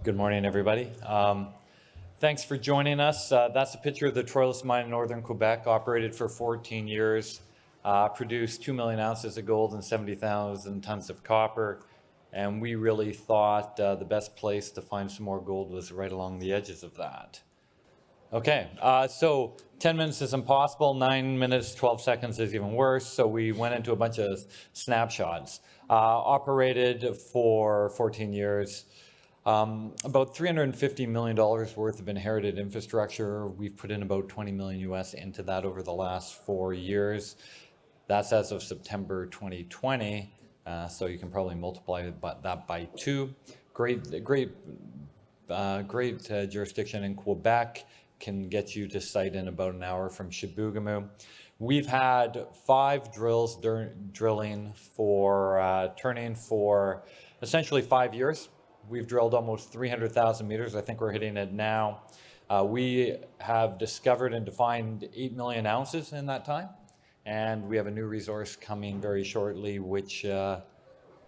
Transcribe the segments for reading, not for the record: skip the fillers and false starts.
Good morning, everybody. Thanks for joining us. That's a picture of the Troilus mine in northern Quebec, operated for 14 years, produced 2 million ounces of gold and 70,000 tons of copper. And we really thought the best place to find some more gold was right along the edges of that. Okay, so 10 minutes is impossible, 9 minutes, 12 seconds is even worse, so we went into a bunch of snapshots. Operated for 14 years, about $350 million worth of inherited infrastructure. We've put in about 20 million US into that over the last 4 years. That's as of September 2020, so you can probably multiply that by 2. Great jurisdiction in Quebec. Can get you to site in about an hour from Chibougamau. We've had 5 drills drilling for turning for essentially 5 years. We've drilled almost 300,000 meters. I think we're hitting it now. We have discovered and defined 8 million ounces in that time, and we have a new resource coming very shortly, which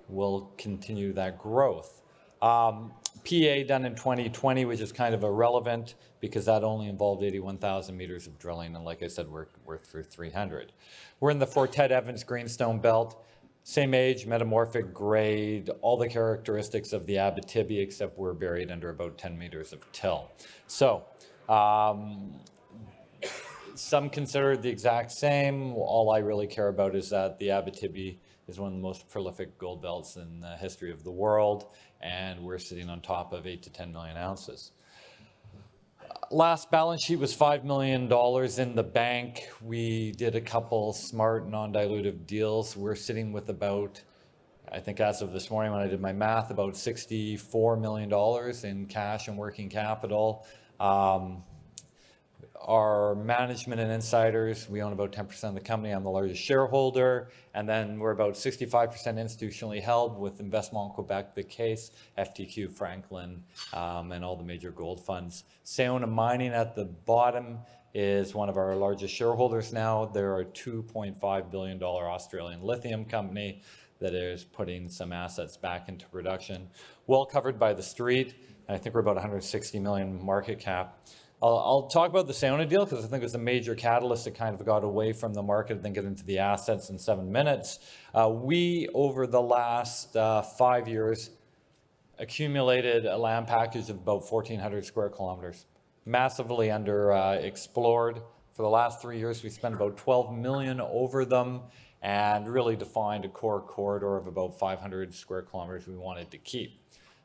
will continue that growth. PA done in 2020, which is kind of irrelevant because that only involved 81,000 meters of drilling, and like I said, we're through 300. We're in the Fort Ted Evans Greenstone Belt. Same age, metamorphic grade, all the characteristics of the Abitibi, except we're buried under about 10 meters of till. So, some consider it the exact same. All I really care about is that the Abitibi is one of the most prolific gold belts in the history of the world, and we're sitting on top of 8 to 10 million ounces. Last balance sheet was $5 million in the bank. We did a couple smart non-dilutive deals. We're sitting with about, I think as of this morning when I did my math, about $64 million in cash and working capital. Our management and insiders, we own about 10% of the company. I'm the largest shareholder. And then we're about 65% institutionally held with Investment Quebec, the Case, FTQ, Franklin, and all the major gold funds. Sayona Mining at the bottom is one of our largest shareholders now. They're a $2.5 billion Australian lithium company that is putting some assets back into production. Well covered by the street. I think we're about 160 million market cap. I'll talk about the Sayona deal because I think it was a major catalyst that kind of got away from the market and then get into the assets in 7 minutes. We, over the last 5 years, accumulated a land package of about 1,400 square kilometers, massively underexplored. For the last 3 years, we spent about 12 million over them and really defined a core corridor of about 500 square kilometers we wanted to keep.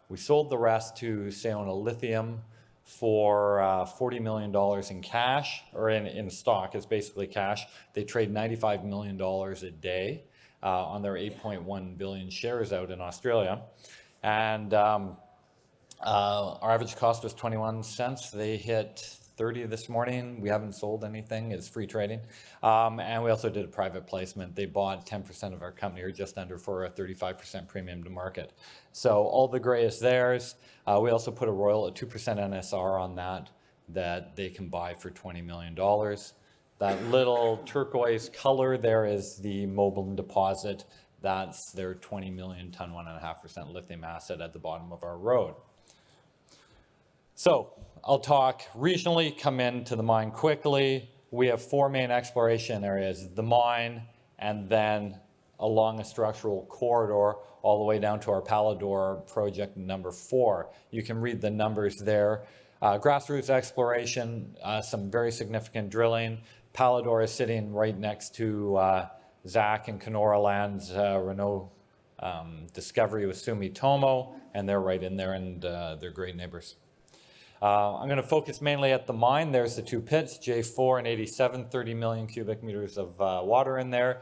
We sold the rest to Sayona Lithium for $40 million in cash, or in stock. It's basically cash. They trade $95 million a day on their 8.1 billion shares out in Australia. And our average cost was 21 cents. They hit 30 this morning. We haven't sold anything. It's free trading. And we also did a private placement. They bought 10% of our company, or just under, for a 35% premium to market. So all the gray is theirs. We also put a 2% NSR on that they can buy for $20 million. That little turquoise color there is the Moblin deposit. That's their 20 million ton, 1.5% lithium asset at the bottom of our road. So I'll talk regionally, come into the mine quickly. We have 4 main exploration areas: the mine, and then along a structural corridor all the way down to our Palador project number 4. You can read the numbers there. Grassroots exploration, some very significant drilling. Palador is sitting right next to Zach and Kenora Land's Renault discovery with Sumitomo, and they're right in there, and they're great neighbors. I'm going to focus mainly at the mine. There's the 2 pits, J4 and 87, 30 million cubic meters of water in there.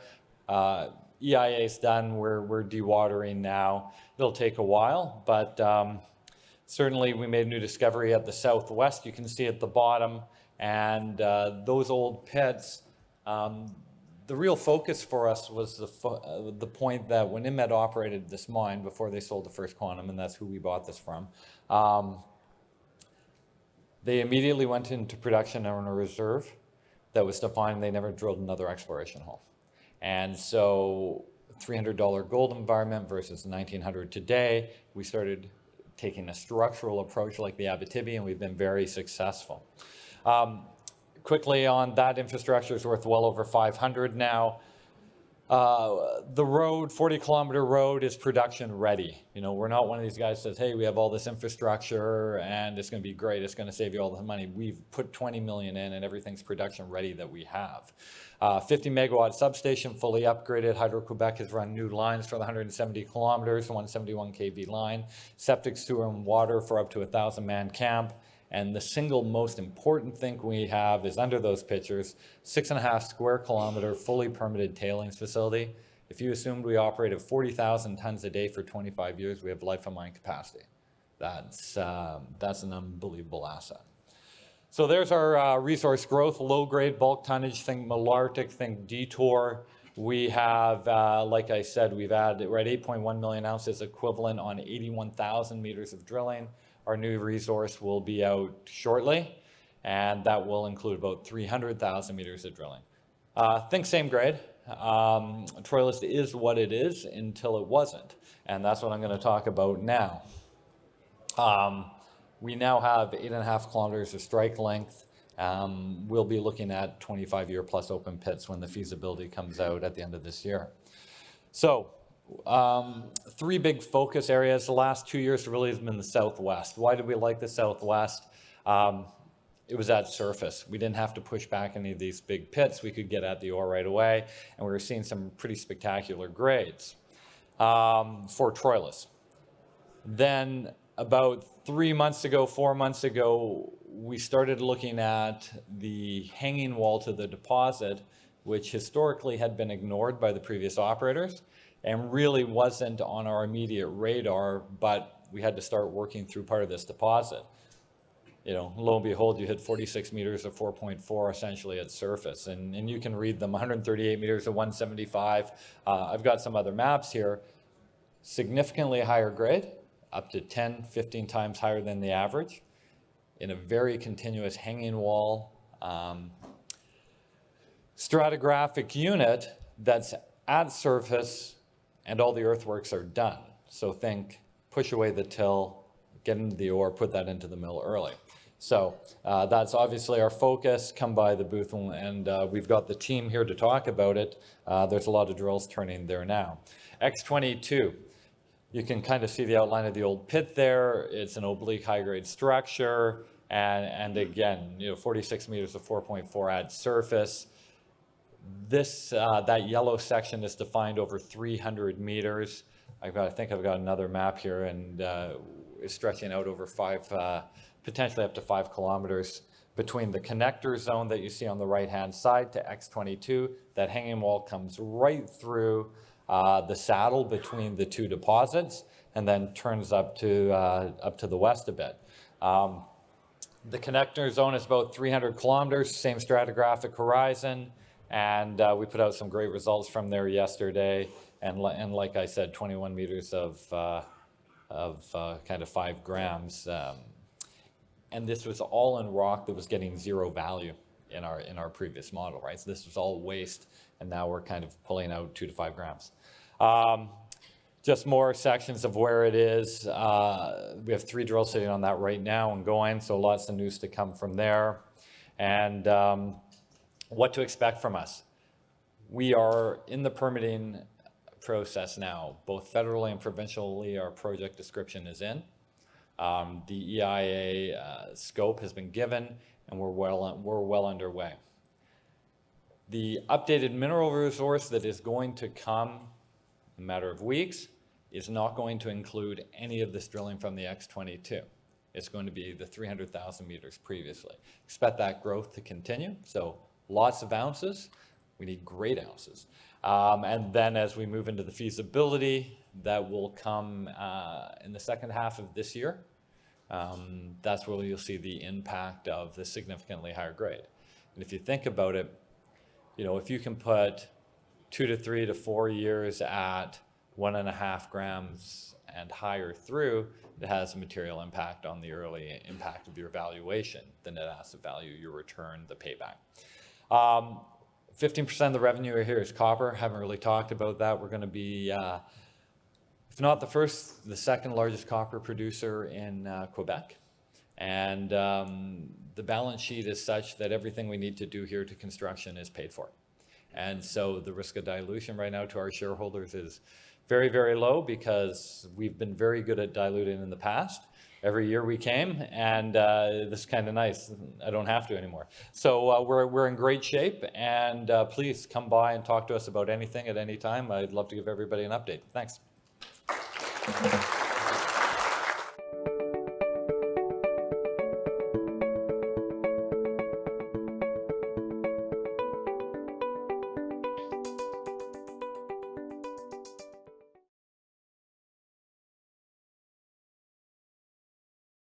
EIA is done. We're dewatering now. It'll take a while, but certainly we made a new discovery at the southwest. You can see at the bottom, and those old pits, the real focus for us was the point that when Inmet operated this mine before they sold to First Quantum, and that's who we bought this from, they immediately went into production on a reserve that was defined. They never drilled another exploration hole. And so $300 gold environment versus $1,900 today, we started taking a structural approach like the Abitibi, and we've been very successful. Quickly on that, infrastructure is worth well over 500 now. The road, 40-kilometer road, is production ready. You know, we're not one of these guys that says, hey, we have all this infrastructure and it's going to be great, it's going to save you all the money. We've put 20 million in and everything's production ready that we have. 50 megawatt substation, fully upgraded. Hydro-Quebec has run new lines for the 170 kilometers, 171 kV line. Septic, sewer, and water for up to a 1,000-man camp. And the single most important thing we have is under those pictures, 6.5 square kilometer fully permitted tailings facility. If you assumed we operated 40,000 tons a day for 25 years, we have life of mine capacity. That's an unbelievable asset. So there's our resource growth, low grade bulk tonnage, think Malartic, think Detour. We have, like I said, we're at 8.1 million ounces equivalent on 81,000 meters of drilling. Our new resource will be out shortly, and that will include about 300,000 meters of drilling. Think same grade. Troilus is what it is until it wasn't, and that's what I'm going to talk about now. We now have 8.5 kilometers of strike length. We'll be looking at 25-year plus open pits when the feasibility comes out at the end of this year. So, three big focus areas. The last 2 years really has been the Southwest. Why did we like the Southwest? It was at surface. We didn't have to push back any of these big pits. We could get at the ore right away, and we were seeing some pretty spectacular grades for Troilus. Then about 4 months ago, we started looking at the hanging wall to the deposit, which historically had been ignored by the previous operators and really wasn't on our immediate radar, but we had to start working through part of this deposit. You know, lo and behold, you hit 46 meters of 4.4 essentially at surface, and you can read them, 138 meters of 175. I've got some other maps here, significantly higher grade, up to 10, 15 times higher than the average, in a very continuous hanging wall stratigraphic unit that's at surface, and all the earthworks are done. So think push away the till, get into the ore, put that into the mill early. So that's obviously our focus. Come by the booth, and we've got the team here to talk about it. There's a lot of drills turning there now. X22, you can kind of see the outline of the old pit there. It's an oblique high-grade structure, and again, you know, 46 meters of 4.4 at surface. This, that yellow section is defined over 300 meters. I think I've got another map here, and it's stretching out over potentially up to 5 kilometers between the connector zone that you see on the right-hand side to X22. That hanging wall comes right through the saddle between the two deposits, and then turns up to the west a bit. The connector zone is about 300 kilometers, same stratigraphic horizon. And we put out some great results from there yesterday, and like I said, 21 meters of kind of 5 grams, and this was all in rock that was getting zero value in our previous model, right? So this was all waste, and now we're kind of pulling out 2 to 5 grams. Just more sections of where it is. We have 3 drills sitting on that right now and going, so lots of news to come from there. And what to expect from us. We are in the permitting process now, both federally and provincially. Our project description is in. The EIA scope has been given, and we're well underway. The updated mineral resource that is going to come in a matter of weeks is not going to include any of this drilling from the X22. It's going to be the 300,000 meters previously. Expect that growth to continue, so lots of ounces. We need great ounces. And then as we move into the feasibility, that will come in the second half of this year. That's where you'll see the impact of the significantly higher grade. And if you think about it, you know, if you can put 2 to 3 to 4 years at 1.5 grams and higher through, it has a material impact on the early impact of your valuation, the net asset value, your return, the payback. 15% of the revenue here is copper. Haven't really talked about that. We're going to be if not the first, the second largest copper producer in Quebec. And the balance sheet is such that everything we need to do here to construction is paid for. And so the risk of dilution right now to our shareholders is very, very low, because we've been very good at diluting in the past. Every year we came, and this is kind of nice. I don't have to anymore. So we're in great shape, and please come by and talk to us about anything at any time. I'd love to give everybody an update. Thanks.